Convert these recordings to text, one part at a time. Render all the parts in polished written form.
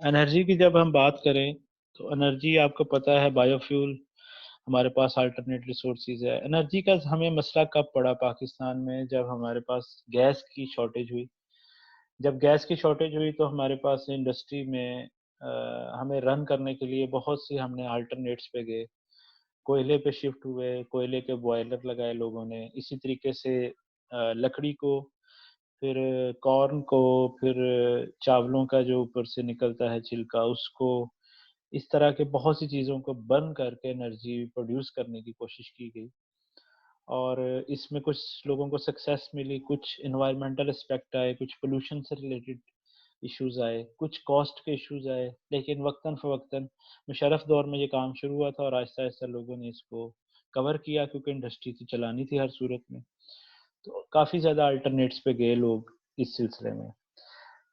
Energy की जब हम बात करें तो एनर्जी आपको पता है बायोफ्यूल हमारे पास अल्टरनेट रिसोर्सेज है। एनर्जी का हमें मसला कब पड़ा पाकिस्तान में, जब हमारे पास गैस की शॉर्टेज हुई। जब गैस की शॉर्टेज हुई तो हमारे पास इंडस्ट्री में हमें रन करने के लिए बहुत सी हमने अल्टरनेट्स पे गए, कोयले पे शिफ्ट हुए, कोयले के बॉयलर लगाए लोगों ने। इसी तरीके से लकड़ी को, फिर कॉर्न को, फिर चावलों का जो ऊपर से निकलता है छिलका उसको, इस तरह के बहुत सी चीज़ों को बर्न करके एनर्जी प्रोड्यूस करने की कोशिश की गई। और इसमें कुछ लोगों को सक्सेस मिली, कुछ एनवायरमेंटल एस्पेक्ट आए, कुछ पोल्यूशन से रिलेटेड इश्यूज़ आए, कुछ कॉस्ट के इश्यूज़ आए। लेकिन वक़्तन-फ़वक़्तन मुशर्रफ दौर में ये काम शुरू हुआ था और आहिस्ता-आहिस्ता लोगों ने इसको कवर किया, क्योंकि इंडस्ट्री तो चलानी थी हर सूरत में। तो काफ़ी ज़्यादा अल्टरनेट्स पे गए लोग इस सिलसिले में।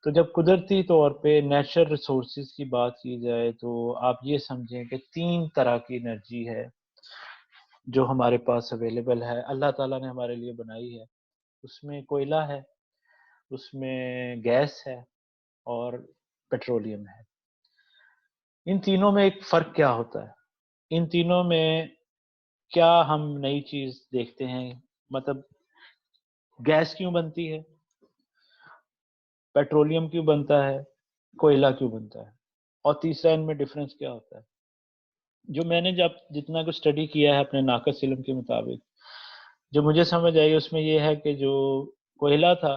तो जब कुदरती तौर पे नेचुरल रिसोर्सेज़ की बात की जाए तो आप ये समझें कि 3 तरह की एनर्जी है जो हमारे पास अवेलेबल है, अल्लाह ताला ने हमारे लिए बनाई है। उसमें कोयला है, उसमें गैस है और पेट्रोलियम है। इन तीनों में एक फ़र्क क्या होता है? इन तीनों में क्या हम नई चीज़ देखते हैं? मतलब गैस क्यों बनती है? पेट्रोलियम क्यों बनता है? कोयला क्यों बनता है? और तीसरा इनमें डिफ़रेंस क्या होता है? जो मैंने जब जितना कुछ स्टडी किया है अपने नाक़स इल्म के मुताबिक, जो मुझे समझ आई उसमें ये है कि जो कोयला था,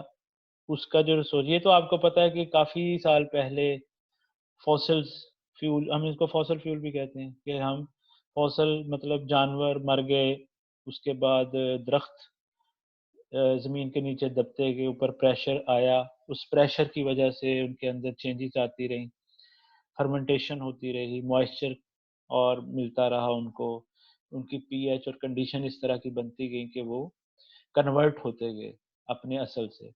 उसका जो रिसोर्स, ये तो आपको पता है कि काफ़ी साल पहले फॉसिल्स फ्यूल, हम इसको फॉसिल फ्यूल भी कहते हैं कि हम फॉसिल मतलब जानवर मर गए, उसके बाद दरख्त ज़मीन के नीचे दबते गए, ऊपर प्रेशर आया, उस प्रेशर की वजह से उनके अंदर चेंजेस आती रहीं, फर्मेंटेशन होती रही, मॉइस्चर और मिलता रहा उनको, उनकी पीएच और कंडीशन इस तरह की बनती गई कि वो कन्वर्ट होते गए अपने असल से।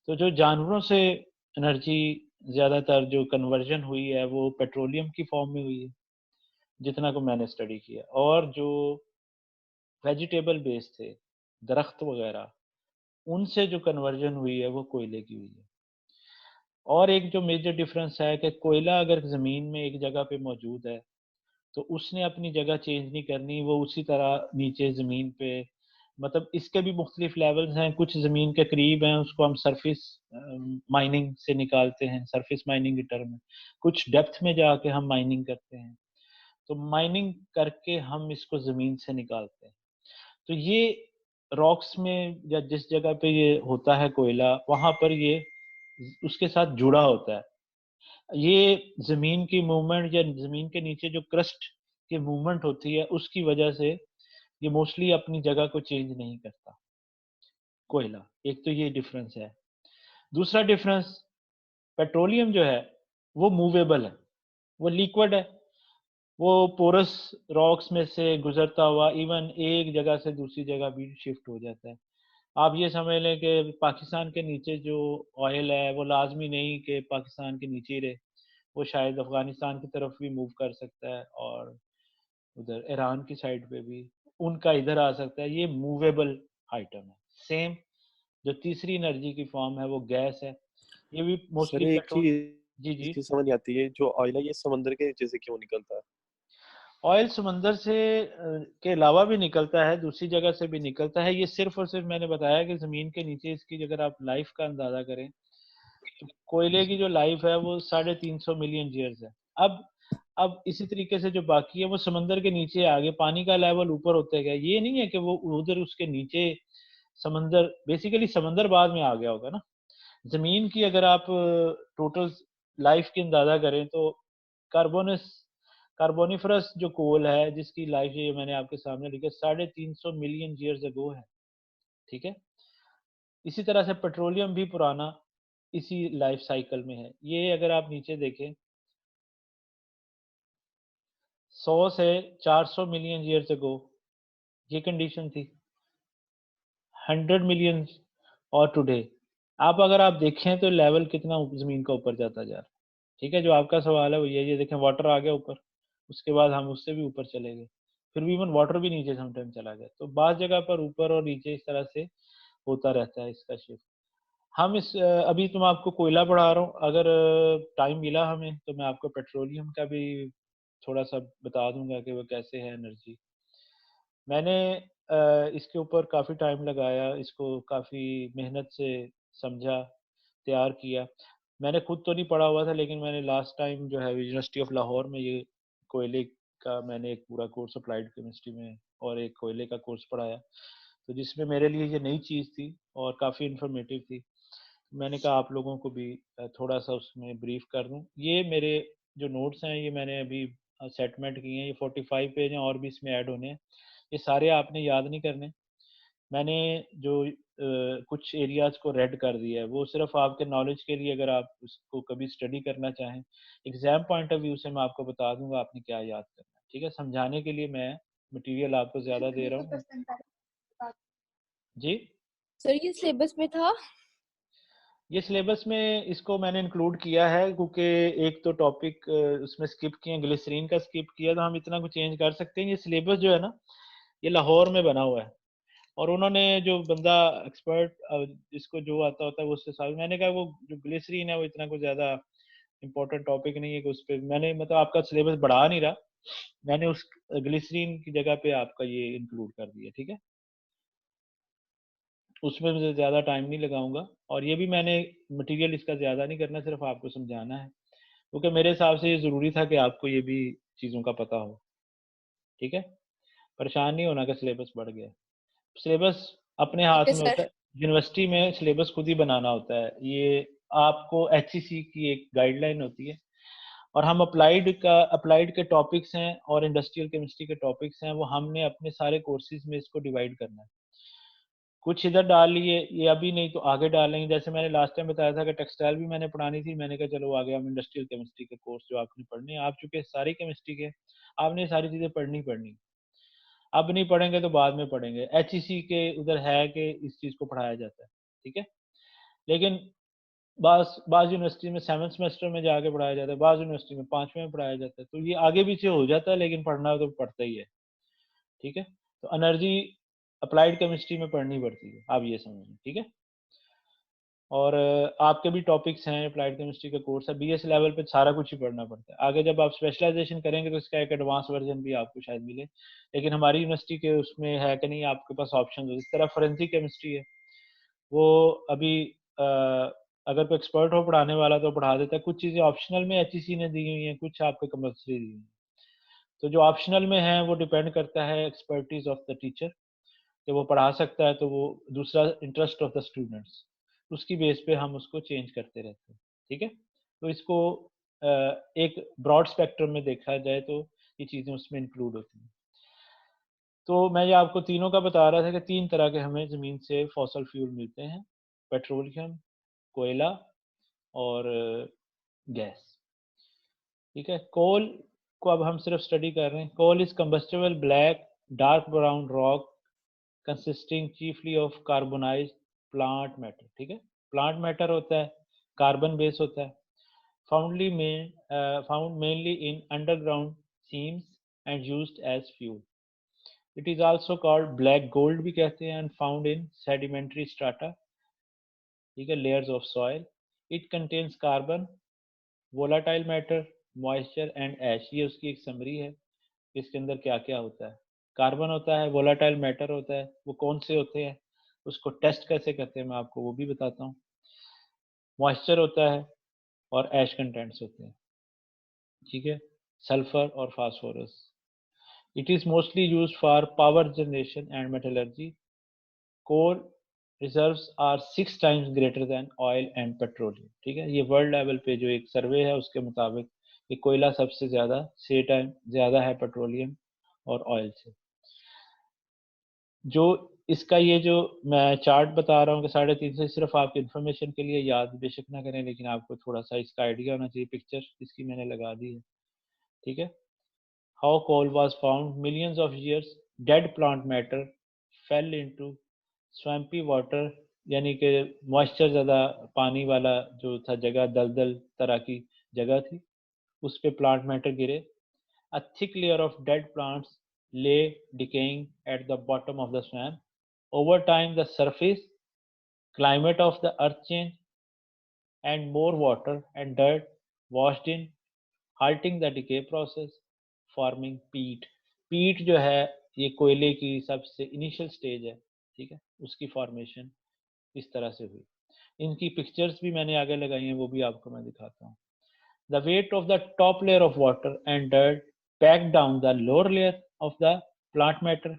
तो जो जानवरों से एनर्जी ज़्यादातर जो कन्वर्जन हुई है वो पेट्रोलियम की फॉर्म में हुई है, जितना को मैंने स्टडी किया। और जो वेजिटेबल बेस थे, दरख्त वगैरह, उनसे जो कन्वर्जन हुई है वो कोयले की हुई है। और एक जो मेजर डिफरेंस है कि कोयला अगर ज़मीन में एक जगह पे मौजूद है, तो उसने अपनी जगह चेंज नहीं करनी, वो उसी तरह नीचे ज़मीन पे, मतलब इसके भी मुख्तलिफ लेवल्स हैं। कुछ ज़मीन के करीब हैं, उसको हम सरफेस माइनिंग से निकालते हैं, सरफेस माइनिंग की टर्म है। कुछ डेप्थ में जाके हम माइनिंग करते हैं, तो माइनिंग करके हम इसको ज़मीन से निकालते हैं। तो ये रॉक्स में या जिस जगह पे ये होता है कोयला, वहाँ पर ये उसके साथ जुड़ा होता है। ये ज़मीन की मूवमेंट या ज़मीन के नीचे जो क्रस्ट की मूवमेंट होती है, उसकी वजह से ये मोस्टली अपनी जगह को चेंज नहीं करता, कोयला। एक तो ये डिफ़रेंस है। दूसरा डिफ़रेंस, पेट्रोलियम जो है, वो मूवेबल है, वो लिक्विड है, वो पोरस रॉक्स में से गुज़रता हुआ इवन एक जगह से दूसरी जगह भी शिफ्ट हो जाता है। आप ये समझ लें कि पाकिस्तान के नीचे जो ऑयल है, वो लाज़मी नहीं कि पाकिस्तान के नीचे ही रहे। वो शायद अफ़गानिस्तान की तरफ भी मूव कर सकता है और उधर ईरान की साइड पे भी उनका इधर आ सकता है। ये मूवेबल आइटम है। सेम जो तीसरी एनर्जी की फ़ॉर्म है वो गैस है। ये भी सर मोस्टली एक पेट्रोल। जी, चीज जी। की समझ नहीं आती है, जो ऑयल है ये समंदर के नीचे से क्यों निकलता है? ऑयल समंदर से के अलावा भी निकलता है, दूसरी जगह से भी निकलता है। ये सिर्फ़ और सिर्फ़ मैंने बताया कि ज़मीन के नीचे इसकी अगर आप लाइफ़ का अंदाज़ा करें, तो कोयले की जो लाइफ़ है वो 350 मिलियन ईयर्स है। अब इसी तरीके से जो बाकी है वो समंदर के नीचे आ गए, पानी का लेवल ऊपर होते गया। ये नहीं है कि वो उधर उसके नीचे समंदर, बेसिकली समंदर बाद में आ गया होगा ना। ज़मीन की अगर आप टोटल लाइफ़ की अंदाज़ा करें तो कार्बोनस कार्बोनिफरस जो कोल है जिसकी लाइफ़, ये मैंने आपके सामने लिखा, 350 मिलियन ईयर्स अगो है, ठीक है? इसी तरह से पेट्रोलियम भी पुराना इसी लाइफ़ साइकिल में है। ये अगर आप नीचे देखें, 100 से 400 मिलियन ईयर्स अगो ये कंडीशन थी। 100 मिलियन और टुडे, आप अगर आप देखें तो लेवल कितना ज़मीन का ऊपर जाता जा रहा है। ठीक है, जो आपका सवाल है वो ये देखें, वाटर आ गया ऊपर, उसके बाद हम उससे भी ऊपर चले गए। फिर भी इवन वाटर भी नीचे समटाइम चला गया। तो बाज़ जगह पर ऊपर और नीचे इस तरह से होता रहता है इसका शिफ्ट। हम अभी तो मैं आपको कोयला पढ़ा रहा हूँ, अगर टाइम मिला हमें तो मैं आपको पेट्रोलियम का भी थोड़ा सा बता दूंगा कि वो कैसे है एनर्जी। मैंने इसके ऊपर काफ़ी टाइम लगाया, इसको काफ़ी मेहनत से समझा, तैयार किया। मैंने खुद तो नहीं पढ़ा हुआ था, लेकिन मैंने लास्ट टाइम जो है यूनिवर्सिटी ऑफ लाहौर में ये कोयले का मैंने एक पूरा कोर्स अप्लाइड केमिस्ट्री में और एक कोयले का कोर्स पढ़ाया, तो जिसमें मेरे लिए ये नई चीज़ थी और काफ़ी इन्फॉर्मेटिव थी। मैंने कहा आप लोगों को भी थोड़ा सा उसमें ब्रीफ कर दूं। ये मेरे जो नोट्स हैं ये मैंने अभी सेटमेंट किए हैं, ये 45 पेज हैं और भी इसमें ऐड होने हैं। ये सारे आपने याद नहीं करने। मैंने जो कुछ एरियाज को रेड कर दिया है वो सिर्फ आपके नॉलेज के लिए, अगर आप उसको कभी स्टडी करना चाहें एग्जाम पॉइंट ऑफ व्यू से मैं आपको बता दूंगा आपने क्या याद करना है। ठीक है, समझाने के लिए मैं मटेरियल आपको ज़्यादा दे रहा हूँ। जी, सर ये सिलेबस में था? ये सिलेबस में इसको मैंने इंक्लूड किया है क्योंकि एक तो टॉपिक उसमें स्किप किया, ग्लिसरीन का स्किप किया, तो हम इतना कुछ चेंज कर सकते हैं। ये सिलेबस जो है ना ये लाहौर में बना हुआ है और उन्होंने जो बंदा एक्सपर्ट जिसको जो आता होता है वो उससे साथ, मैंने कहा वो जो ग्लिसरीन है वो इतना कुछ ज़्यादा इंपॉर्टेंट टॉपिक नहीं है कि उस पर मैंने मतलब आपका सिलेबस बढ़ा नहीं रहा, मैंने उस ग्लिसरीन की जगह पे आपका ये इंक्लूड कर दिया। ठीक है, उसमें मुझे ज़्यादा टाइम नहीं लगाऊंगा और ये भी मैंने मटेरियल इसका ज़्यादा नहीं करना, सिर्फ आपको समझाना है क्योंकि मेरे हिसाब से ये ज़रूरी था कि आपको ये भी चीज़ों का पता हो। ठीक है, परेशान नहीं होना कि सिलेबस बढ़ गया। सिलेबस अपने ठीक हाथ है में होता सर। है, यूनिवर्सिटी में सिलेबस खुद ही बनाना होता है। ये आपको एचईसी की एक गाइडलाइन होती है और हम अप्लाइड के टॉपिक्स हैं और इंडस्ट्रियल केमिस्ट्री के टॉपिक्स हैं, वो हमने अपने सारे कोर्सेज में इसको डिवाइड करना है। कुछ इधर डाल लिए, ये अभी नहीं तो आगे डालेंगे। जैसे मैंने लास्ट टाइम बताया था कि टेक्सटाइल भी मैंने पढ़ानी थी, मैंने कहा चलो आगे हम इंडस्ट्रियल केमिस्ट्री के कोर्स जो आपने पढ़ने आप चुके सारी केमिस्ट्री के, आपने सारी चीज़ें पढ़नी। अब नहीं पढ़ेंगे तो बाद में पढ़ेंगे। एचईसी के उधर है कि इस चीज़ को पढ़ाया जाता है। ठीक है, लेकिन बाज़ बाज़ यूनिवर्सिटी में 7वें सेमेस्टर में जाके पढ़ाया जाता है, बाज़ यूनिवर्सिटी में 5वें में पढ़ाया जाता है, तो ये आगे पीछे हो जाता है, लेकिन पढ़ना तो पड़ता ही है। ठीक है, तो एनर्जी अप्लाइड केमिस्ट्री में पढ़नी पड़ती है, आप ये समझें। ठीक है, और आपके भी टॉपिक्स हैं, अप्लाइड केमिस्ट्री का कोर्स है, बीएस लेवल पे सारा कुछ ही पढ़ना पड़ता है। आगे जब आप स्पेशलाइजेशन करेंगे तो इसका एक एडवांस वर्जन भी आपको शायद मिले, लेकिन हमारी यूनिवर्सिटी के उसमें है कि नहीं आपके पास ऑप्शन हो। इस तरह फोरेंसिक केमिस्ट्री है, वो अभी अ, अगर कोई एक्सपर्ट हो पढ़ाने वाला तो पढ़ा देता है। कुछ चीज़ें ऑप्शनल में एचईसी ने दी हुई हैं, कुछ आपके कंपल्सरी दी हुई हैं। तो जो ऑप्शनल में है वो डिपेंड करता है एक्सपर्टीज ऑफ द टीचर, कि वो पढ़ा सकता है तो वो दूसरा इंटरेस्ट ऑफ द स्टूडेंट्स, उसकी बेस पे हम उसको चेंज करते रहते हैं। ठीक है, तो इसको एक ब्रॉड स्पेक्ट्रम में देखा जाए तो ये चीज़ें उसमें इंक्लूड होती हैं। तो मैं ये आपको तीनों का बता रहा था कि 3 तरह के हमें ज़मीन से फॉसल फ्यूल मिलते हैं, पेट्रोलियम, कोयला और गैस। ठीक है, कोल को अब हम सिर्फ स्टडी कर रहे हैं। Coal is combustible black dark brown rock consisting chiefly of carbonized plant matter. ठीक है, प्लांट मैटर होता है, कार्बन बेस होता है, found mainly in underground seams and used as fuel. It is also called black gold भी कहते हैं, and found in sedimentary strata. ठीक है, layers of soil. It contains carbon, volatile matter, moisture and ash. ये उसकी एक summary है, इसके अंदर क्या क्या होता है। कार्बन होता है, वोलाटाइल मैटर होता है, वो कौन से होते हैं, उसको टेस्ट कैसे करते हैं मैं आपको वो भी बताता हूँ। मॉइस्चर होता है और ऐश कंटेंट्स होते हैं। ठीक है, सल्फर और phosphorus. It is mostly used for power generation and metallurgy. Coal reserves are 6 times greater than oil and petroleum. ठीक है, ये वर्ल्ड लेवल पे जो एक सर्वे है उसके मुताबिक ये कोयला सबसे ज़्यादा 6 टाइम ज़्यादा है पेट्रोलियम और ऑयल से। जो इसका ये जो मैं चार्ट बता रहा हूँ कि 350, सिर्फ आपकी इन्फॉर्मेशन के लिए, याद बेशक ना करें लेकिन आपको थोड़ा सा इसका आइडिया होना चाहिए। पिक्चर इसकी मैंने लगा दी है। ठीक है, how coal was found millions of years, dead plant matter fell into swampy water, यानी कि मॉइस्चर ज़्यादा पानी वाला जो था जगह, दलदल तरह की जगह थी, उस पे प्लांट मैटर गिरे। A thick layer of dead plants lay decaying at the bottom of the swamp. Over time, the surface climate of the earth change, and more water and dirt washed in, halting the decay process, forming peat. Peat जो है ये कोयले की सबसे initial stage है, ठीक है, उसकी फॉर्मेशन इस तरह से हुई। इनकी पिक्चर्स भी मैंने आगे लगाई हैं, वो भी आपको मैं दिखाता हूँ। The weight of the top layer of water and dirt packed down the lower layer of the plant matter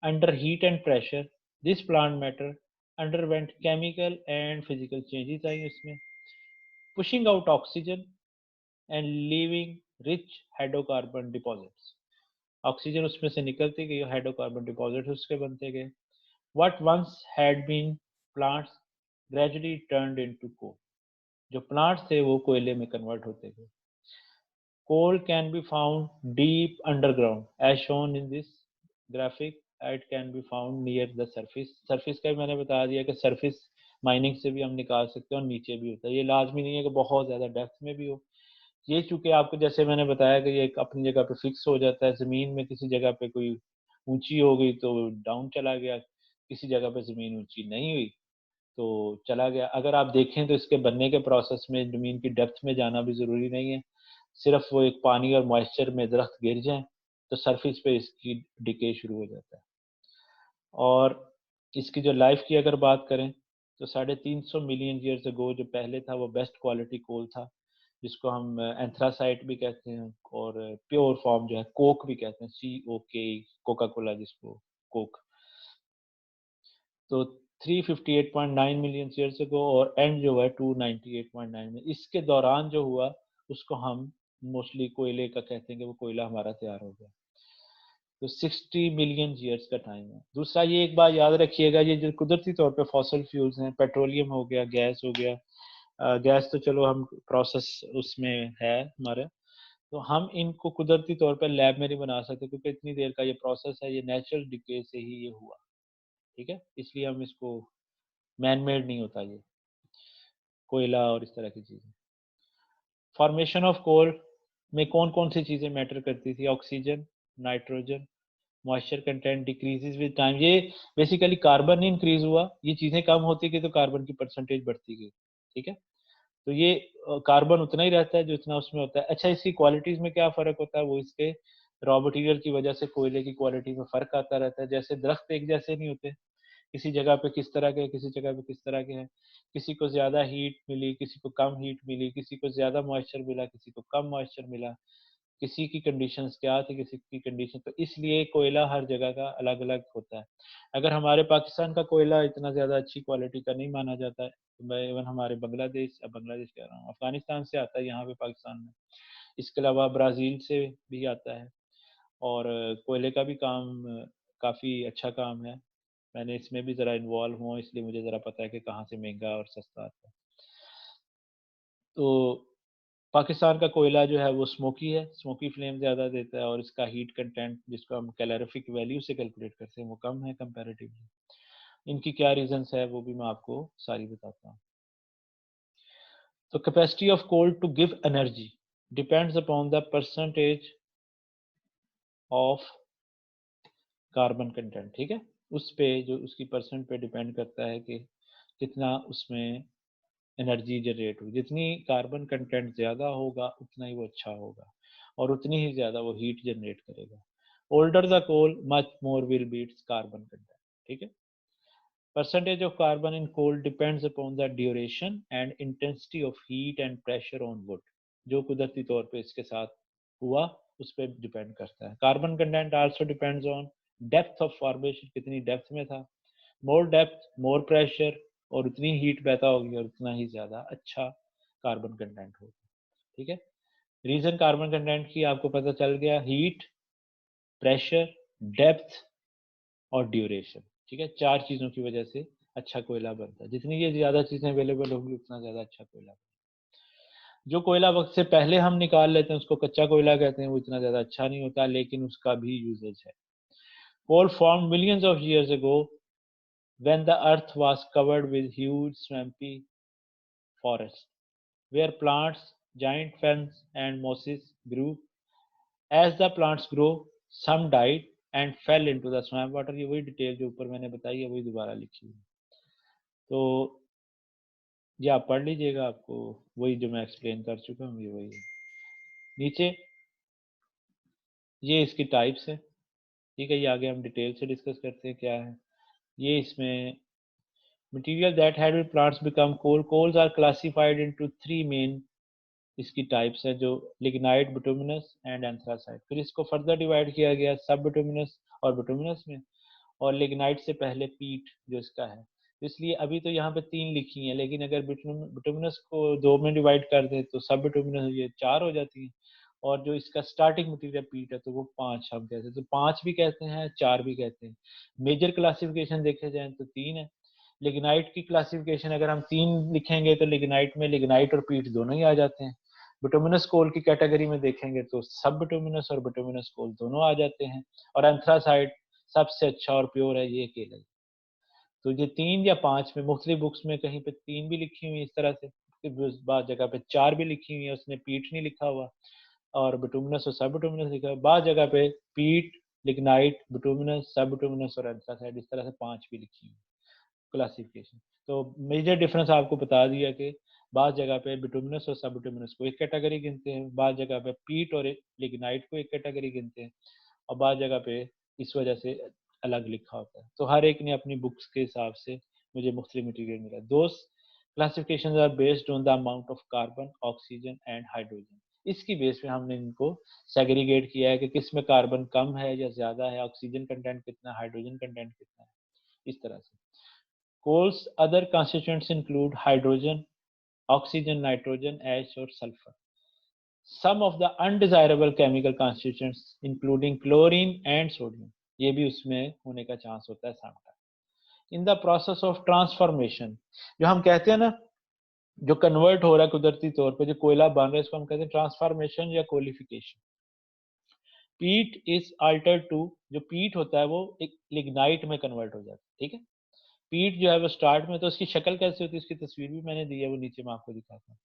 under heat and pressure. This plant matter underwent chemical and physical changes आई इसमें, pushing out oxygen and leaving rich hydrocarbon deposits. Oxygen उसमें से निकलती गई, hydrocarbon deposit उसके बनते गए। What once had been plants gradually turned into coal. जो plants थे वो कोयले में कन्वर्ट होते गए। Coal can be found deep underground, as shown in this graphic. It can be found near the surface. Surface का भी मैंने बता दिया कि surface माइनिंग से भी हम निकाल सकते हैं और नीचे भी होता है। ये लाजमी नहीं है कि बहुत ज़्यादा डेप्थ में भी हो। ये चूंकि आपको जैसे मैंने बताया कि ये अपनी जगह पे फिक्स हो जाता है, ज़मीन में किसी जगह पे कोई ऊंची हो गई तो डाउन चला गया, किसी जगह पे ज़मीन ऊंची नहीं हुई तो चला गया। अगर आप देखें तो इसके बनने के प्रोसेस में ज़मीन की डेप्थ में जाना भी ज़रूरी नहीं है, सिर्फ वो एक पानी और मॉइस्चर में दरख्त गिर जाए तो सरफेस पे इसकी डिके शुरू हो जाता है। और इसकी जो लाइफ की अगर बात करें तो 350 मिलियन ईयर्स अगो जो पहले था वो बेस्ट क्वालिटी कोल था, जिसको हम एंथ्रासाइट भी कहते हैं, और प्योर फॉर्म जो है कोक भी कहते हैं, COK, कोका कोला जिसको कोक। तो 358.9 मिलियन ईयर्स अगो और एंड जो है 298.9 में, इसके दौरान जो हुआ उसको हम मोस्टली कोयले का कहते हैं कि वो कोयला हमारा तैयार हो गया। तो 60 मिलियन ईयर्स का टाइम है। दूसरा ये एक बात याद रखिएगा, ये जो कुदरती तौर पे फॉसिल फ्यूल्स हैं, पेट्रोलियम हो गया, गैस हो गया, गैस तो चलो हम प्रोसेस उसमें है हमारे, तो हम इनको कुदरती तौर पे लैब में नहीं बना सकते क्योंकि इतनी देर का ये प्रोसेस है, ये नेचुरल डिके से ही ये हुआ, ठीक है, इसलिए हम इसको मैन मेड नहीं होता ये कोयला और इस तरह की चीज़ें। फॉर्मेशन ऑफ कोल में कौन कौन सी चीज़ें मैटर करती थी? Oxygen, nitrogen, moisture content decreases with time. ये बेसिकली कार्बन इंक्रीज हुआ, ये चीज़ें कम होती गई तो कार्बन की परसेंटेज बढ़ती गई, ठीक है। तो ये कार्बन उतना ही रहता है जो इतना उसमें होता है। अच्छा, इसकी क्वालिटीज़ में क्या फ़र्क होता है? वो इसके रॉ मटेरियल की वजह से कोयले की क्वालिटी में फ़र्क आता रहता है। जैसे दरख्त एक जैसे नहीं होते, किसी जगह पे किस तरह के, किसी जगह पे किस तरह के हैं। किसी को ज़्यादा हीट मिली, किसी को कम हीट मिली, किसी को ज़्यादा मॉइस्चर मिला, किसी को कम मॉइस्चर मिला, किसी की कंडीशंस क्या थी, किसी की कंडीशन, तो इसलिए कोयला हर जगह का अलग-अलग होता है। अगर हमारे पाकिस्तान का कोयला इतना ज़्यादा अच्छी क्वालिटी का नहीं माना जाता है, मैं इवन हमारे बांग्लादेश कह रहा हूँ, अफ़गानिस्तान से आता है यहाँ पे पाकिस्तान में। इसके अलावा ब्राज़ील से भी आता है और कोयले का भी काम काफ़ी अच्छा काम है। मैंने इसमें भी ज़रा इन्वॉल्व हुआ इसलिए मुझे ज़रा पता है कि कहाँ से महँगा और सस्ता आता है। तो पाकिस्तान का कोयला जो है वो स्मोकी है, स्मोकी फ्लेम ज़्यादा देता है और इसका हीट कंटेंट जिसको हम कैलोरीफिक वैल्यू से कैलकुलेट करते हैं वो कम है कंपैरेटिवली। इनकी क्या रीज़न्स है वो भी मैं आपको सारी बताता हूँ। तो capacity of coal to give energy depends upon the percentage of carbon content, ठीक है? उस पे जो उसकी परसेंट पे डिपेंड करता है कि कितना उसमें एनर्जी जनरेट हुई। जितनी कार्बन कंटेंट ज़्यादा होगा उतना ही वो अच्छा होगा और उतनी ही ज़्यादा वो हीट जनरेट करेगा। Older the coal much more will beats carbon content, ठीक है। Percentage of carbon in coal depends upon the duration and intensity of heat and pressure on wood. जो कुदरती तौर पे इसके साथ हुआ उस पर डिपेंड करता है। Carbon content also depends on depth of formation, कितनी डेप्थ में था। मोर डेप्थ मोर प्रेशर, और उतनी हीट पैदा होगी और उतना ही ज़्यादा अच्छा कार्बन कंटेंट होगा, ठीक है। रीज़न कार्बन कंटेंट की आपको पता चल गया, हीट, प्रेशर, डेप्थ और ड्यूरेशन, ठीक है। 4 चीज़ों की वजह से अच्छा कोयला बनता है। जितनी ये ज़्यादा चीज़ें अवेलेबल होंगी उतना ज़्यादा अच्छा कोयला। जो कोयला वक्त से पहले हम निकाल लेते हैं उसको कच्चा कोयला कहते हैं, वो इतना ज़्यादा अच्छा नहीं होता लेकिन उसका भी यूजेज है। Coal form millions of years ago when the earth was covered with huge swampy forests where plants, giant ferns and mosses grew. As the plants grow, some died and fell into the swamp water। ये वही detail जो ऊपर मैंने बताई है वही दोबारा लिखी हुई है। तो ये आप पढ़ लीजिएगा, आपको वही जो मैं एक्सप्लेन कर चुका हूँ ये वही है। नीचे ये इसकी टाइप्स है, ठीक है, ये आगे हम डिटेल से डिस्कस करते हैं क्या है। ये इसमें material that had with plants become coal, coals are classified into 3 main इसकी टाइप्स है, जो लिग्नाइट, बिटुमिनस एंड एंथ्रासाइट। फिर इसको फर्दर डिवाइड किया गया सब बिटुमिनस और बिटुमिनस में, और लिग्नाइट से पहले पीट जो इसका है। इसलिए अभी तो यहाँ पे 3 लिखी हैं, लेकिन अगर बिटुमिनस को 2 में डिवाइड कर दें तो सब बिटुमिनस ये 4 हो जाती हैं, और जो इसका स्टार्टिंग मटेरियल पीट है तो वो 5 हम कहते हैं। तो 5 भी कहते हैं, 4 भी कहते हैं। मेजर क्लासिफिकेशन देखे जाए तो 3 है। लिग्नाइट की क्लासिफिकेशन अगर हम 3 लिखेंगे तो लिग्नाइट में लिग्नाइट और पीट दोनों ही आ जाते हैं। बिटुमिनस कोल की कैटेगरी में देखेंगे तो सब बिटुमिनस और बिटुमिनस कोल दोनों आ जाते हैं, और एंथ्रासाइट सबसे अच्छा और प्योर है ये अकेला ही। तो ये 3 या 5 में, मुख्तलिफ बुक्स में कहीं पे 3 भी लिखी हुई है इस तरह से, बाद जगह पे 4 भी लिखी हुई है, उसने पीट नहीं लिखा हुआ, और बिटुमिनस और सब बिटुमिनस लिखा है। बाद जगह पे पीट, लिग्नाइट, बिटुमिनस, सब बिटुमिनस और एंथ्रासाइट, इस तरह से 5 भी लिखी हुई क्लासिफिकेशन। तो मेजर डिफरेंस आपको बता दिया कि बाद जगह पे बिटुमिनस और सब बिटुमिनस को एक कैटेगरी गिनते हैं, बाद जगह पे पीट और लिग्नाइट को एक कैटेगरी गिनते हैं, और बाद जगह पे इस वजह से अलग लिखा होता है। तो हर एक ने अपनी बुक्स के हिसाब से मुझे मुख्तलिफ मटेरियल मिला। दोस्त classification are based on the amount of carbon, oxygen and hydrogen. इसकी बेस पे हमने इनको सेग्रीगेट किया है कि किस में कार्बन कम है या ज्यादा है, ऑक्सीजन कंटेंट कितना, हाइड्रोजन कंटेंट कितना है, इस तरह से। Coal's other constituents include hydrogen, oxygen, nitrogen, ash और sulfur. Some of the undesirable chemical constituents including chlorine and sodium, ये भी उसमें होने का चांस होता है sometimes. In the process of transformation, जो हम कहते हैं ना, जो कन्वर्ट हो रहा है कुदरती तौर पे, जो कोयला बन रहा है, इसको हम कहते हैं ट्रांसफॉर्मेशन या क्वालिफिकेशन। पीट इज अल्टर्ड टू, जो पीट होता है वो एक लिग्नाइट में कन्वर्ट हो जाता है, ठीक है। पीट जो है वो स्टार्ट में, तो उसकी शक्ल कैसे होती है उसकी तस्वीर भी मैंने दी है, वो नीचे मैं आपको दिखाता हूँ।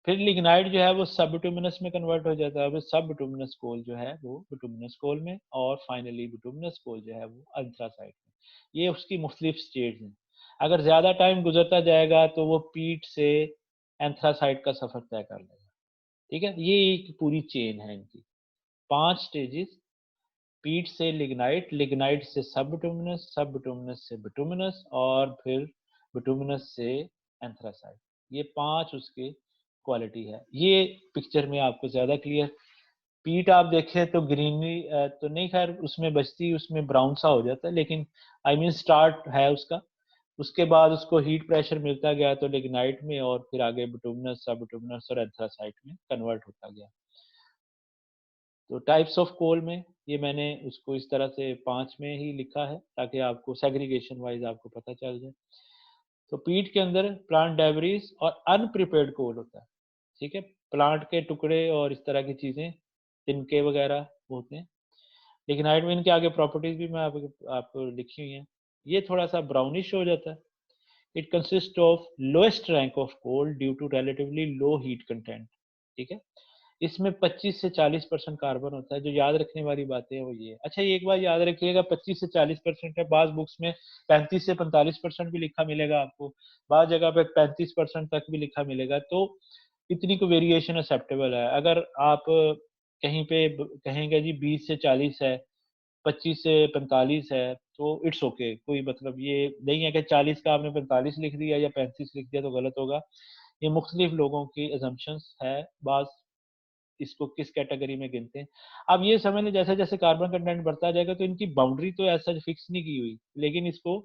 फिर लिग्नाइट जो है वो सब बिटुमिनस में कन्वर्ट हो जाता है, सब बिटुमिनस कोल जो है वो बिटुमिनस कोल में, और फाइनली बिटुमिनस कोल जो है वो एंथ्रासाइट में। ये उसकी मुख्तलिफ स्टेज हैं। अगर ज्यादा टाइम गुजरता जाएगा तो वो पीट से एंथ्रासाइट का सफर तय कर लेगा, ठीक है। ये एक पूरी चेन है इनकी, 5 स्टेजेस। पीट से लिग्नाइट, लिग्नाइट से सब बिटुमिनस, सब बिटुमिनस से बिटुमिनस, और फिर बिटुमिनस से एंथ्रासाइट। ये 5 उसके क्वालिटी है। ये पिक्चर में आपको ज्यादा क्लियर। पीट आप देखें तो ग्रीनरी तो नहीं, खैर उसमें बचती, उसमें ब्राउन सा हो जाता है, लेकिन आई मीन स्टार्ट है उसका। उसके बाद उसको हीट प्रेशर मिलता गया तो लिग्नाइट में, और फिर आगे बिटुमिनस, सब बिटुमिनस और एंथ्रासाइट में कन्वर्ट होता गया। तो टाइप्स ऑफ कोल में ये मैंने उसको इस तरह से 5 में ही लिखा है ताकि आपको सेग्रीगेशन वाइज आपको पता चल जाए। तो पीट के अंदर प्लांट डेब्रिस और अनप्रिपेयर्ड कोल होता है, ठीक है। प्लांट के टुकड़े और इस तरह की चीजें, तिनके वगैरह होते हैं। लेकिन नाइट में इनके आगे प्रॉपर्टीज भी मैं आपको लिखी हुई हैं। ये थोड़ा सा ब्राउनिश हो जाता है। It consist of lowest rank of coal due to relatively low heat content, ठीक है। इसमें 25 से 40% कार्बन होता है। जो याद रखने वाली बातें हैं वो ये है। अच्छा, ये एक बार याद रखिएगा, 25 से 40% है, बाज़ बुक्स में 35 से 45% भी लिखा मिलेगा आपको, बाज़ जगह पे 35% तक भी लिखा मिलेगा। तो इतनी को वेरिएशन एक्सेप्टेबल है। अगर आप कहीं पे कहेंगे जी 20 से 40 है, 25 से 45 है, तो इट्स ओके, कोई मतलब ये नहीं है कि 40 का आपने 45 लिख दिया या 35 लिख दिया तो गलत होगा। ये मुख्तलिफ लोगों की assumptions है, बाज़ इसको किस कैटेगरी में गिनते हैं। अब ये समझ लें जैसे जैसे कार्बन कंटेंट बढ़ता जाएगा तो इनकी बाउंड्री तो ऐसा फिक्स नहीं की हुई, लेकिन इसको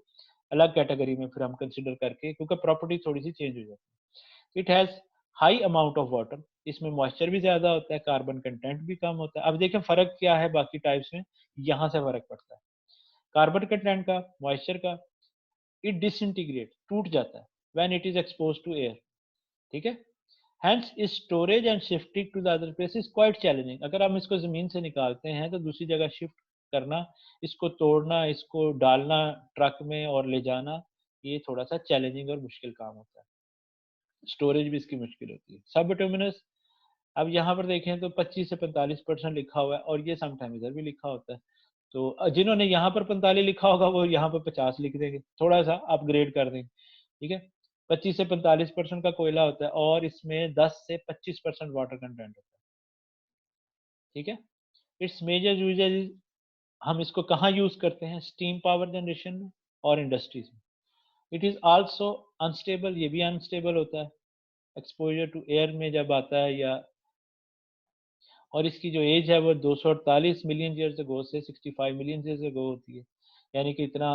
अलग कैटेगरी में फिर हम कंसिडर करके, क्योंकि प्रॉपर्टी थोड़ी सी चेंज हो जाती है। It has high amount of water, इसमें मॉइस्चर भी ज्यादा होता है, कार्बन कंटेंट भी कम होता है। अब देखें फर्क क्या है बाकी टाइप्स में, यहाँ से फर्क पड़ता है कार्बन कंटेंट का, मॉइस्चर का। इट डिसइंटीग्रेट, टूट जाता है when it is expose to air, ठीक है। Hence, storage and shifting to the other place is quite challenging. अगर हम इसको जमीन से निकालते हैं तो दूसरी जगह शिफ्ट करना, इसको तोड़ना, इसको डालना ट्रक में और ले जाना, ये थोड़ा सा चैलेंजिंग और मुश्किल काम होता है। स्टोरेज भी इसकी मुश्किल होती है। सब बिटुमिनस, अब यहाँ पर देखें तो 25 से 45% लिखा हुआ है, और ये समटाइम इधर भी लिखा होता है। तो जिन्होंने यहाँ पर 45 लिखा होगा वो यहाँ पर 50 लिख देंगे, थोड़ा सा अपग्रेड कर देंगे। ठीक है। 25 से 45% का कोयला होता है और इसमें 10 से 25% वाटर कंटेंट होता है। ठीक है। इट्स मेजर यूजेज, हम इसको कहाँ यूज करते हैं? स्टीम पावर जनरेशन में और इंडस्ट्रीज में। इट इज आल्सो अनस्टेबल, ये भी अनस्टेबल होता है एक्सपोजर टू एयर में जब आता है, या और इसकी जो एज है वो 248 मिलियन ईयर्स अगो से 65 मिलियन ईयर्स अगो होती है, यानी कि इतना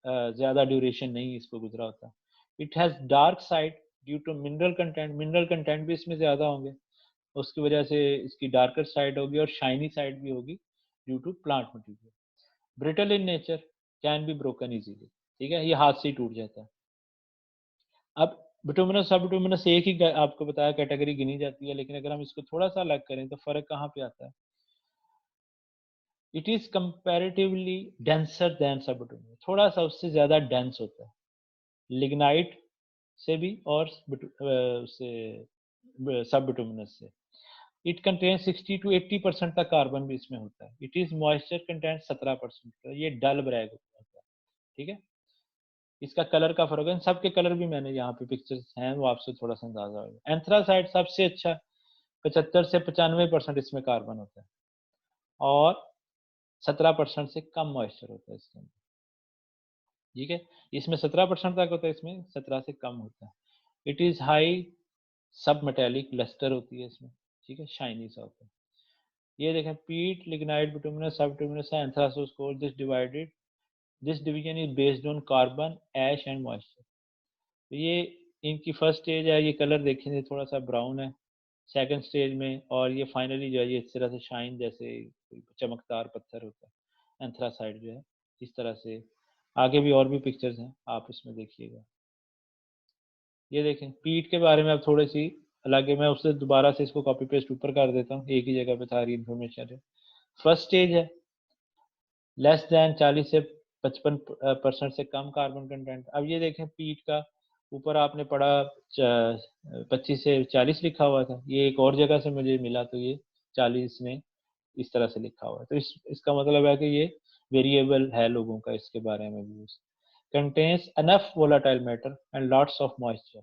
ज़्यादा ड्यूरेशन नहीं इसको गुजरा होता। It has dark side due to mineral content भी इसमें ज़्यादा होंगे, उसकी वजह से इसकी डार्कर साइड होगी, और शाइनी साइड भी होगी due to plant material. Brittle in nature, can be broken easily, ठीक है, ये हाथ से ही टूट जाता है। अब बिटुमिनस सब बिटुमिनस एक ही आपको बताया कैटेगरी गिनी जाती है, लेकिन अगर हम इसको थोड़ा सा अलग करें तो फर्क कहाँ पे आता है? It is comparatively denser then सब बिटुमिनस, थोड़ा सा उससे ज्यादा डेंस होता है लिग्नाइट से भी और सब बिटुमिनस से। इट कंटेन 60 to 80% तक कार्बन भी इसमें होता है। इट इज मॉइस्चर कंटेंट 17%, ये डल ब्रैग होता है। ठीक है। इसका कलर का फर्क है, सबके कलर भी मैंने यहाँ पे पिक्चर्स हैं, वो आपसे थोड़ा सा अंदाजा होगा। एंथ्रासाइड सबसे अच्छा, 75 से 95% इसमें कार्बन होता है और 17% से कम मॉइस्चर होता है इसके अंदर। ठीक है, इसमें 17% तक होता है, इसमें 17 से कम होता है। इट इज हाई सब मेटेलिक लस्टर होती है इसमें, ठीक है, शाइनी सा होता है। ये देखें, peat, lignite, bituminous, sub bituminous, anthracite coal, this division is based on carbon, ash and moisture. तो ये इनकी फर्स्ट स्टेज है, ये कलर देखेंगे थोड़ा सा ब्राउन है सेकंड स्टेज में, और ये फाइनली जो है ये इस तरह से शाइन जैसे चमकदार पत्थर होता है एंथ्रासाइड जो है इस तरह से। आगे भी और भी पिक्चर्स हैं, आप इसमें देखिएगा। ये देखें, पीट के बारे में अब थोड़ी सी अलग है, मैं उससे दोबारा से इसको कॉपी पेस्ट ऊपर कर देता हूँ, एक ही जगह पे सारी इन्फॉर्मेशन है। फर्स्ट स्टेज है लेस दैन 40 से 55% से कम कार्बन कंटेंट। अब ये देखें, पीट का ऊपर आपने पढ़ा 25 से 40 लिखा हुआ था, ये एक और जगह से मुझे मिला तो ये 40 में इस तरह से लिखा हुआ है, तो इसका मतलब है कि ये वेरिएबल है लोगों का इसके बारे में भी। Contains enough volatile matter and lots of moisture,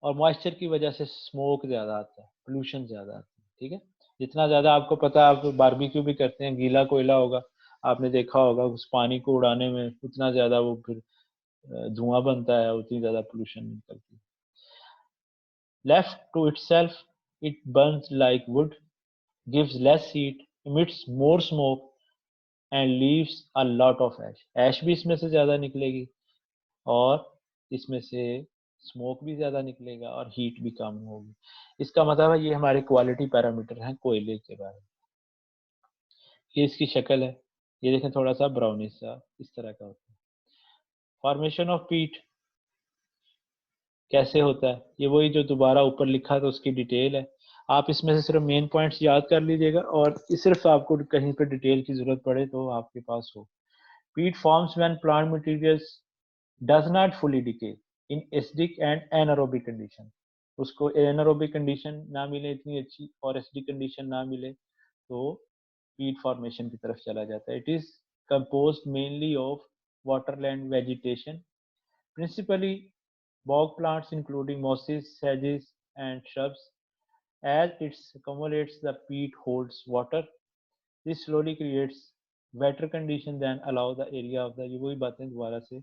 और मॉइस्चर की वजह से स्मोक ज़्यादा आता है, पोल्यूशन ज़्यादा आता है। ठीक है, जितना ज़्यादा आपको पता है, आप बारबेक्यू भी करते हैं, गीला कोयला होगा, आपने देखा होगा, उस पानी को उड़ाने में उतना ज़्यादा वो फिर धुआं बनता है, उतनी ज़्यादा पोल्यूशन निकलती है। Left to itself it burns like wood, gives less heat, emits more smoke and leaves a lot of ash। Ash भी इसमें से ज़्यादा निकलेगी और इसमें से स्मोक भी ज़्यादा निकलेगा और हीट भी कम होगी। इसका मतलब है ये हमारे क्वालिटी पैरामीटर हैं कोयले के बारे में। ये इसकी शक्ल है, ये देखें थोड़ा सा ब्राउनिश सा इस तरह का होता है। फॉर्मेशन ऑफ पीट कैसे होता है, ये वही जो दोबारा ऊपर लिखा था उसकी डिटेल है। आप इसमें से सिर्फ मेन पॉइंट्स याद कर लीजिएगा, और सिर्फ आपको कहीं पर डिटेल की जरूरत पड़े तो आपके पास हो। पीट forms when plant materials does not fully decay in acidic and anaerobic condition। उसको एनारोबिक कंडीशन ना मिले इतनी अच्छी और एसिडिक कंडीशन ना मिले तो पीट फॉर्मेशन की तरफ चला जाता है। It is composed mainly of waterland vegetation, principally bog plants including mosses, sedges and shrubs। As it accumulates, the peat holds water। This slowly creates wetter condition than allow the area of the, ये वही बातें दोबारा से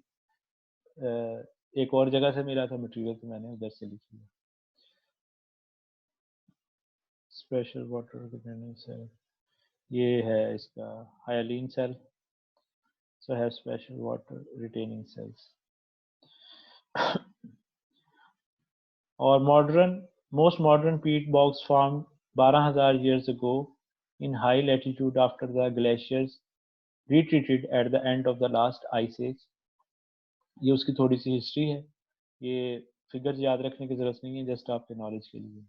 एक और जगह से मिला था मटेरियल, तो मैंने उधर से लिखी है। स्पेशल वाटर रिटेनिंग सेल, ये है इसका hyaline cell, so have special water retaining cells. और most modern peat bogs form 12,000 years ago in high latitude after the glaciers retreated at the end of the last ice age। ये उसकी थोड़ी सी history है, ये figures याद रखने की जरूरत नहीं है, जस्ट आपके नॉलेज के लिए।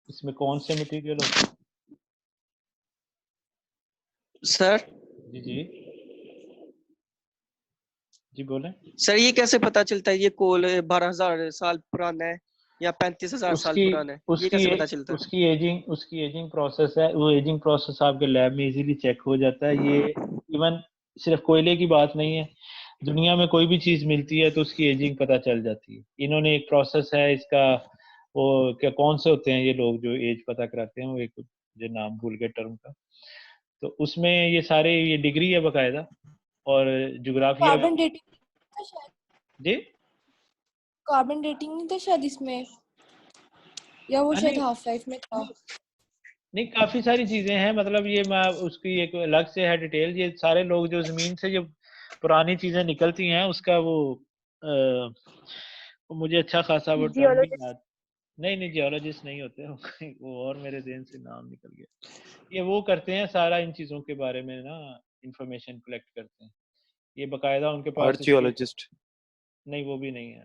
इसमें कौन से मटेरियल होते हैं? सर जी जी जी बोलें। सर ये कैसे पता चलता है ये कोल 12,000 साल पुराना है या 35,000 साल पुराना है, ये कैसे पता चलता है? उसकी एजिंग प्रोसेस है, वो एजिंग प्रोसेस आपके लैब में इजीली चेक हो जाता है। ये इवन सिर्फ कोयले की बात नहीं है, दुनिया में कोई भी चीज मिलती है तो उसकी एजिंग पता चल जाती है। इन्होंने एक प्रोसेस है इसका, वो क्या कौन से होते हैं ये लोग जो एज पता कराते हैं, वो एक जो नाम भूल गए टर्म का, तो उसमें ये सारे ये डिग्री है बकायदा, और ज्योग्राफिया कार्बन डेटिंग था शायद, जी कार्बन डेटिंग नहीं था शायद इसमें, या वो शायद हाफ लाइफ में था। नहीं, काफी सारी चीजें हैं, मतलब ये मैं उसकी एक अलग से है डिटेल। ये सारे लोग जो जमीन से जो पुरानी चीजें निकलती हैं उसका वो मुझे अच्छा खासा वो टर्म भी याद नहीं, जियोलॉजिस्ट नहीं होते वो और मेरे देन से नाम निकल गया। ये वो करते हैं सारा इन चीजों के बारे में ना, इंफॉर्मेशन कलेक्ट करते हैं। ये बकायदा उनके पास आर्कियोलॉजिस्ट नहीं, वो भी नहीं है,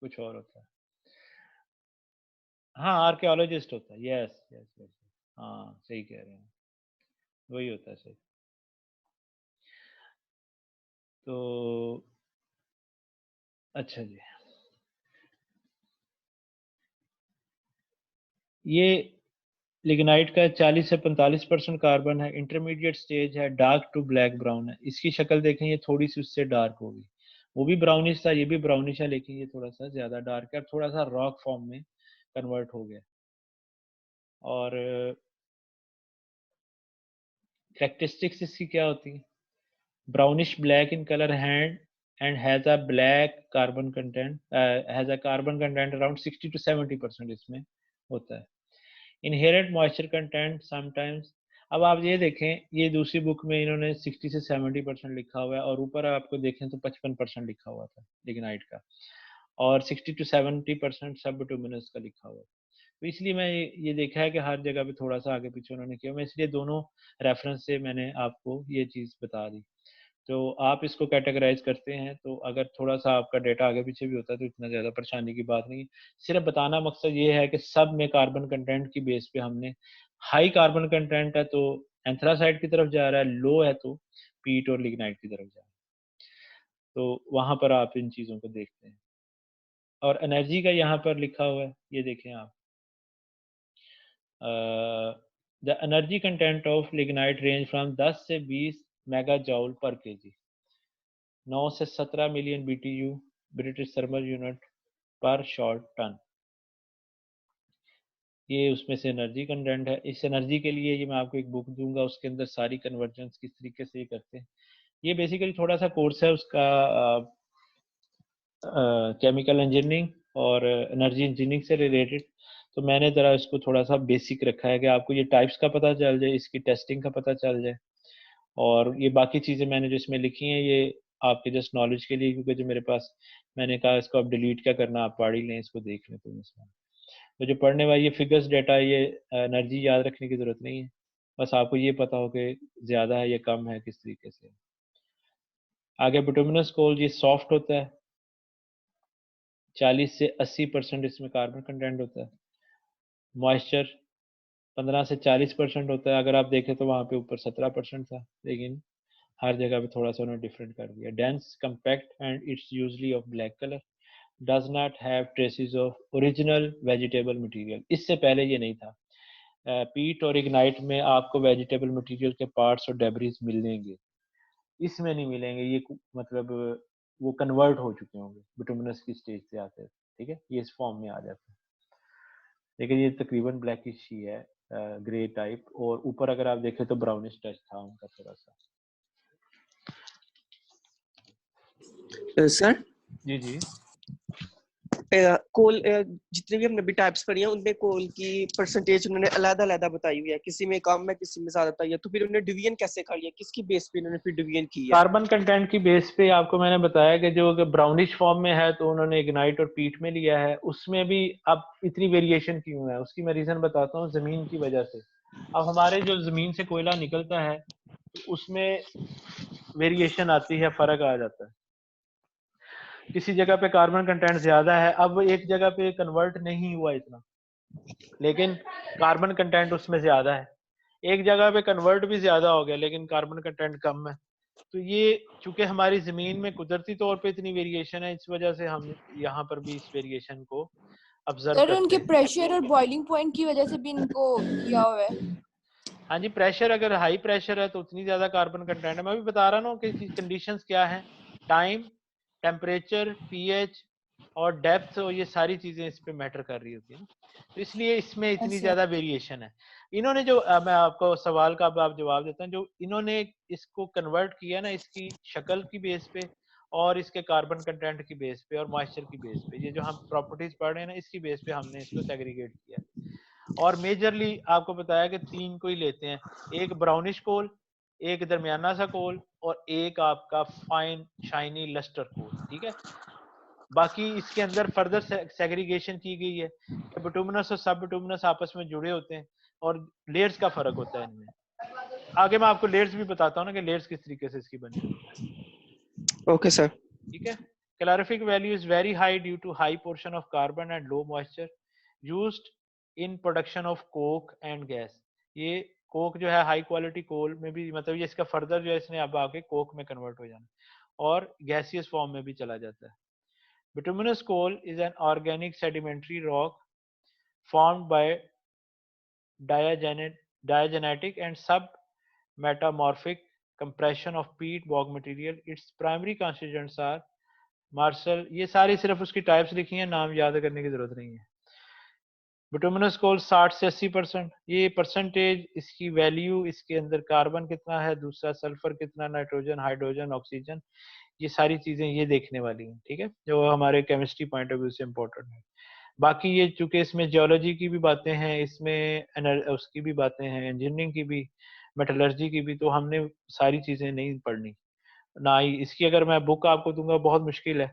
कुछ और होता है। हाँ, आर्कियोलॉजिस्ट होता है, यस यस यस, हाँ सही कह रहे हैं, वही होता है सही। तो अच्छा जी, ये लिग्नाइट का 40 से 45% कार्बन है, इंटरमीडिएट स्टेज है, डार्क टू ब्लैक ब्राउन है। इसकी शक्ल देखें, ये थोड़ी सी उससे डार्क होगी, वो भी ब्राउनिश था, ये भी ब्राउनिश है, लेकिन ये थोड़ा सा ज्यादा डार्क है, थोड़ा सा रॉक फॉर्म में कन्वर्ट हो गया। और कैरेक्टरिस्टिक्स इसकी क्या होती है? Brownish black in colour hand and has a black carbon content, has a carbon content around 60 to 70% इसमें होता है। इनहेरेंट मॉइस्चर कंटेंट समटाइम्स, अब आप ये देखें, ये दूसरी बुक में इन्होंने 60 से 70% लिखा हुआ है, और ऊपर आपको देखें तो 55% लिखा हुआ था लिग्नाइट का, और 60 to 70% सब बिटुमिनस का लिखा हुआ है। तो इसलिए मैं ये देखा है कि हर जगह पे थोड़ा सा आगे पीछे उन्होंने किया, मैं इसलिए दोनों रेफरेंस से मैंने आपको ये चीज़ बता दी। तो आप इसको कैटेगराइज करते हैं, तो अगर थोड़ा सा आपका डेटा आगे पीछे भी होता है तो इतना ज़्यादा परेशानी की बात नहीं। सिर्फ बताना मकसद ये है कि सब में कार्बन कंटेंट की बेस पे हमने हाई कार्बन कंटेंट है तो एंथ्रासाइड की तरफ जा रहा है, लो है तो पीट और लिग्नाइट की तरफ जा रहा है। तो वहां पर आप इन चीज़ों को देखते हैं। और एनर्जी का यहाँ पर लिखा हुआ है, ये देखें आप, the energy content of lignite range from 10 से 20 मेगा जॉल पर केजी, 9 से 17 million BTU British thermal unit पर शॉर्ट टन। ये उसमें से एनर्जी कंटेंट है। इस एनर्जी के लिए ये मैं आपको एक बुक दूंगा, उसके अंदर सारी कन्वर्जन्स किस तरीके से ये करते हैं। ये बेसिकली थोड़ा सा कोर्स है उसका, केमिकल इंजीनियरिंग और एनर्जी इंजीनियरिंग से रिलेटेड। तो मैंने ज़रा इसको थोड़ा सा बेसिक रखा है कि आपको ये टाइप्स का पता चल जाए, इसकी टेस्टिंग का पता चल जाए, और ये बाकी चीज़ें मैंने जो इसमें लिखी हैं ये आपके जस्ट नॉलेज के लिए, क्योंकि जो मेरे पास, मैंने कहा इसको आप डिलीट क्या करना, आप पढ़ ही लें, इसको देख लें। तो जो पढ़ने वाली ये फिगर्स डेटा, ये एनर्जी याद रखने की ज़रूरत नहीं है, बस आपको ये पता हो कि ज़्यादा है या कम है किस तरीके से। आगे बिटुमिनस कोल, ये सॉफ्ट होता है, 40 से 80% इसमें कार्बन कंटेंट होता है। मॉइस्चर 15 से 40% होता है, अगर आप देखें तो वहाँ पे ऊपर 17% था, लेकिन हर जगह पे थोड़ा सा उन्होंने डिफरेंट कर दिया। Dense compact and it's usually of black colour, does not have traces of original vegetable material. इससे पहले ये नहीं था। पीट और इग्नाइट में आपको वेजिटेबल मटेरियल के पार्ट्स और डेब्रिस मिलेंगे, इसमें नहीं मिलेंगे। ये मतलब वो कन्वर्ट हो चुके होंगे, बिटुमिनस की स्टेज से आते हैं, ठीक है, ये इस फॉर्म में आ जाते हैं। लेकिन ये तकरीबन ब्लैकिश ही है, ग्रे टाइप, और ऊपर अगर आप देखें तो ब्राउनिश टच था उनका थोड़ा सा। सर जी जी, कोल जितने भी हमने भी टाइप्स पढ़ी हैं उनमें कोल की परसेंटेज उन्होंने अलग-अलग बताई हुई है, किसी में कम है किसी में ज्यादा बताई है। तो फिर उन्होंने डिवीजन कैसे कर लिया, किसकी बेस पे उन्होंने फिर डिवीजन की है? कार्बन कंटेंट की बेस पे आपको मैंने बताया कि जो ब्राउनिश फॉर्म में है तो उन्होंने इग्नाइट और पीट में लिया है। उसमें भी अब इतनी वेरिएशन क्यों है, उसकी मैं रीजन बताता हूँ, जमीन की वजह से। अब हमारे जो जमीन से कोयला निकलता है तो उसमें वेरिएशन आती है, फर्क आ जाता है। किसी जगह पे कार्बन कंटेंट ज्यादा है, अब एक जगह पे कन्वर्ट नहीं हुआ इतना, लेकिन कार्बन कंटेंट उसमें ज्यादा है। एक जगह पे कन्वर्ट भी ज्यादा हो गया लेकिन कार्बन कंटेंट कम है। तो ये चूंकि हमारी जमीन में कुदरती तौर पे इतनी वेरिएशन है, इस वजह से हम यहाँ पर भी इस वेरिएशन को ऑब्जर्व सर करते उनके हैं। प्रेशर और बॉइलिंग पॉइंट की वजह से भी इनको किया हुआ है। हाँ जी, प्रेशर अगर हाई प्रेशर है तो उतनी ज्यादा कार्बन कंटेंट है। मैं भी बता रहा हूँ कि कंडीशंस क्या है, टाइम, टेम्परेचर, पीएच और डेप्थ, और ये सारी चीजें इस पे मैटर कर रही होती है ना, तो इसलिए इसमें इतनी अच्छा ज्यादा वेरिएशन है। इन्होंने जो मैं आपको सवाल का अब आप जवाब देता हूँ, जो इन्होंने इसको कन्वर्ट किया ना इसकी शक्ल की बेस पे और इसके कार्बन कंटेंट की बेस पे और मॉइस्चर की बेस पे, ये जो हम प्रॉपर्टीज पढ़ रहे हैं ना इसकी बेस पे हमने इसको सेग्रीगेट किया है। और मेजरली आपको बताया कि 3 को ही लेते हैं, एक ब्राउनिश कोल, एक दरमियाना सा कोल और एक आपका फाइन शाइनी लस्टर कोल, ठीक है। बाकी इसके अंदर फर्दर सेग्रीगेशन की गई है कि बिटुमिनस और सब बिटुमिनस आपस में जुड़े होते हैं और लेयर्स का फर्क होता है इनमें। आगे मैं आपको लेयर्स भी बताता हूँ ना कि लेयर्स किस तरीके से इसकी बनी हुई है। Okay sir. ठीक है। Calorific value is very high due to high portion of carbon and low moisture used in production of coke and gas. ये कोक जो है हाई क्वालिटी कोल में भी, मतलब ये इसका फर्दर जो है इसने अब आके कोक में कन्वर्ट हो जाना और गैसियस फॉर्म में भी चला जाता है। Bituminous coal is an organic sedimentary rock formed by diagenetic and submetamorphic compression of peat bog material. Its primary constituents are marshal, ये सारी सिर्फ उसकी टाइप्स लिखी हैं, नाम याद करने की जरूरत नहीं है। बिटुमिनस कोल 60 से 80%, ये परसेंटेज इसकी वैल्यू, इसके अंदर कार्बन कितना है, दूसरा सल्फर कितना, नाइट्रोजन, हाइड्रोजन, ऑक्सीजन, ये सारी चीजें ये देखने वाली हैं, ठीक है, जो हमारे केमिस्ट्री पॉइंट ऑफ व्यू से इम्पोर्टेंट है। बाकी ये चूंकि इसमें जियोलॉजी की भी बातें हैं, इसमें उसकी भी बातें हैं, इंजीनियरिंग की भी, मेटलर्जी की भी, तो हमने सारी चीजें नहीं पढ़नी ना ही इसकी। अगर मैं बुक आपको दूंगा बहुत मुश्किल है,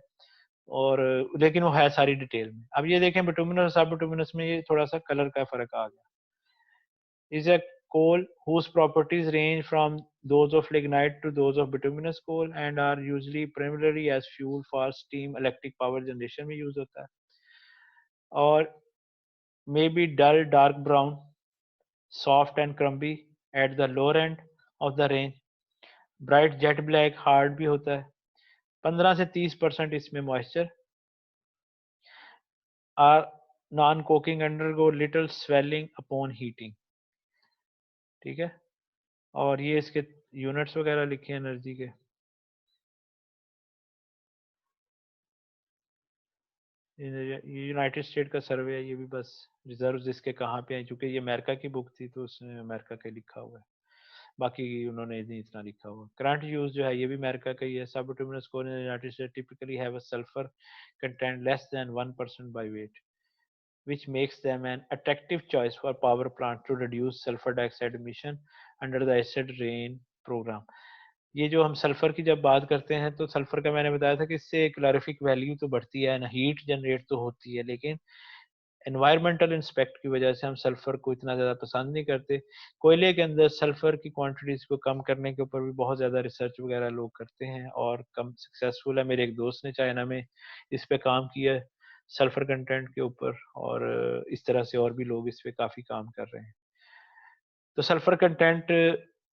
और लेकिन वो है सारी डिटेल में। अब ये देखें बिटुमिनस और सब बिटुमिनस में ये थोड़ा सा कलर का फर्क आ गया। Is a coal whose properties range from those of lignite to those of bituminous coal and are usually primarily as fuel for steam electric power generation में यूज होता है। और may be dull dark brown, soft and crumbly at the lower end of the range, bright jet black hard भी होता है। 15 से 30% इसमें moisture, are non coking, undergo little swelling upon heating, ठीक है। और ये इसके यूनिट्स वगैरह लिखे हैं एनर्जी के। ये यूनाइटेड स्टेट का सर्वे है, ये भी बस रिजर्व इसके कहाँ पे है, क्योंकि ये अमेरिका की बुक थी तो उसने अमेरिका का लिखा हुआ है, बाकी उन्होंने नहीं इतना लिखा हुआ। करंट यूज जो है ये भी अमेरिका का ही है। सब bituminous coal in United State typically have a sulphur content less than 1% by weight, which makes them an attractive choice for power plant to reduce sulfur dioxide emission under the acid rain program। ये जो हम sulphur की जब बात करते हैं तो sulphur का मैंने बताया था कि इससे कैलोरीफिक वैल्यू तो बढ़ती है ना, हीट जनरेट तो होती है, लेकिन एनवायरमेंटल इंस्पेक्ट की वजह से हम सल्फर को इतना ज़्यादा पसंद नहीं करते। कोयले के अंदर सल्फर की क्वांटिटीज को कम करने के ऊपर भी बहुत ज़्यादा रिसर्च वगैरह लोग करते हैं और कम सक्सेसफुल है। मेरे एक दोस्त ने चाइना में इस पे काम किया है, सल्फर कंटेंट के ऊपर, और इस तरह से और भी लोग इस पे काफ़ी काम कर रहे हैं। तो सल्फर कंटेंट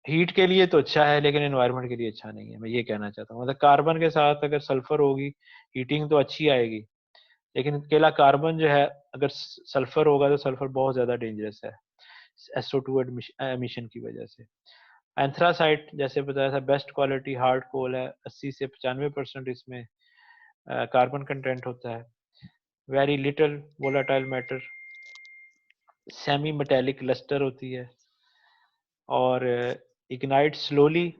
हीट के लिए तो अच्छा है लेकिन एनवायरनमेंट के लिए अच्छा नहीं है, मैं ये कहना चाहता हूँ। मतलब कार्बन के साथ अगर सल्फर होगी हीटिंग तो अच्छी आएगी, लेकिन अकेला कार्बन जो है, अगर सल्फर होगा तो सल्फर बहुत ज्यादा डेंजरस है SO2 एमिशन की वजह से। एंथ्रासाइट जैसे बताया था बेस्ट क्वालिटी हार्ड कोल है, 80 से 95% इसमें कार्बन कंटेंट होता है। Very little volatile matter, semi metallic lustre होती है, और ignite slowly,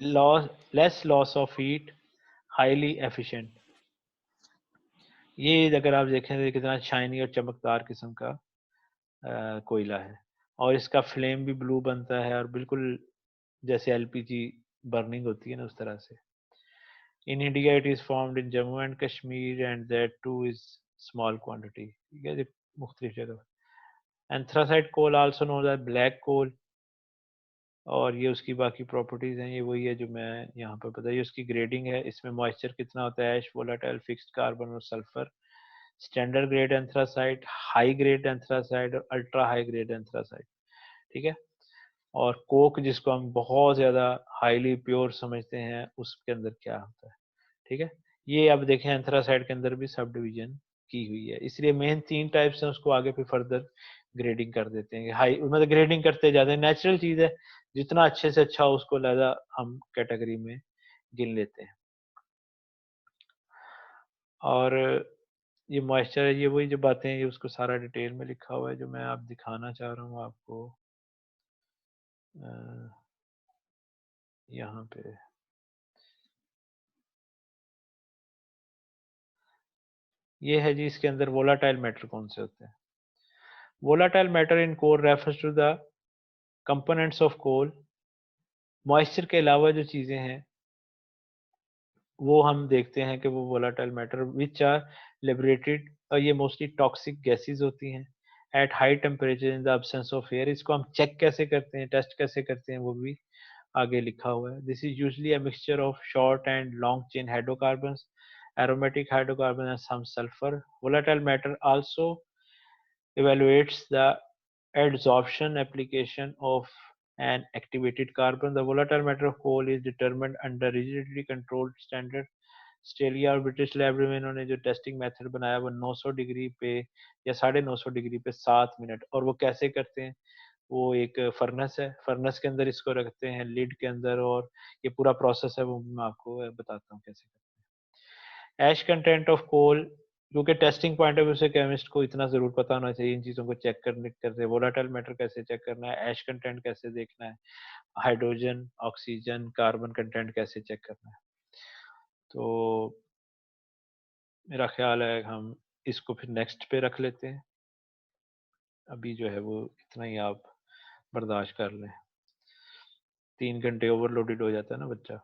less loss of heat, highly efficient. ये अगर आप देखें तो कितना शाइनी और चमकदार किस्म का कोयला है, और इसका फ्लेम भी ब्लू बनता है और बिल्कुल जैसे LPG बर्निंग होती है ना उस तरह से। In India it is formed in Jammu and Kashmir and that too is small quantity, ठीक है, मुख्तलिफ जगह। Anthracite coal also known as black coal, और ये उसकी बाकी प्रॉपर्टीज हैं, ये वही है जो मैं यहाँ पर बताइए। उसकी ग्रेडिंग है, इसमें मॉइस्चर कितना होता है, ऐश, वोलाटाइल, फिक्स्ड कार्बन और sulphur. Standard grade anthracite, high grade anthracite और अल्ट्रा हाई ग्रेड एंथ्रासाइट, ठीक है। और कोक जिसको हम बहुत ज्यादा हाईली प्योर समझते हैं उसके अंदर क्या होता है, ठीक है। ये अब देखें एंथ्रासाइट के अंदर भी सब डिवीजन की हुई है, इसलिए मेन 3 टाइप्स हैं, उसको आगे फिर फर्दर ग्रेडिंग कर देते हैं, हाई मतलब ग्रेडिंग करते जाते हैं, नेचुरल चीज है, जितना अच्छे से अच्छा उसको लिहाजा हम कैटेगरी में गिन लेते हैं। और ये मॉइस्चर है, ये वही जो बातें हैं, ये उसको सारा डिटेल में लिखा हुआ है जो मैं आप दिखाना चाह रहा हूँ आपको यहाँ पे। ये है जी, इसके अंदर वोलाटाइल मैटर कौन से होते हैं। Volatile matter in coal refers to the components of coal. Moisture के अलावा जो चीजें हैं वो हम देखते हैं कि वो volatile matter which are liberated, और ये मोस्टली टॉक्सिक गैसेस होती हैं at high temperature in the absence of air. इसको हम चेक कैसे करते हैं, टेस्ट कैसे करते हैं, वो भी आगे लिखा हुआ है। This is usually a mixture of short and long chain hydrocarbons, aromatic hydrocarbon and some sulfur. Volatile matter also evaluates the adsorption application of an activated carbon. The volatile matter of coal is determined under rigidly controlled standard. Australia और British library में इन्होंने जो testing method बनाया वो 900 degree पे या 950 degree पे 7 minute. और वो कैसे करते हैं, वो एक फर्नेस है, फर्नेस के अंदर इसको रखते हैं लिड के अंदर, और ये पूरा प्रोसेस है वो मैं आपको बताता हूँ कैसे करते हैं। एश कंटेंट ऑफ कोल, क्योंकि टेस्टिंग पॉइंट ऑफ व्यू से केमिस्ट को इतना जरूर पता होना चाहिए इन चीज़ों को चेक करते। वोलाटाइल मैटर कैसे चेक करना है, एश कंटेंट कैसे देखना है, हाइड्रोजन, ऑक्सीजन, कार्बन कंटेंट कैसे चेक करना है। तो मेरा ख्याल है हम इसको फिर नेक्स्ट पे रख लेते हैं, अभी जो है वो इतना ही आप बर्दाश्त कर लें। 3 घंटे ओवरलोडेड हो जाता है ना बच्चा।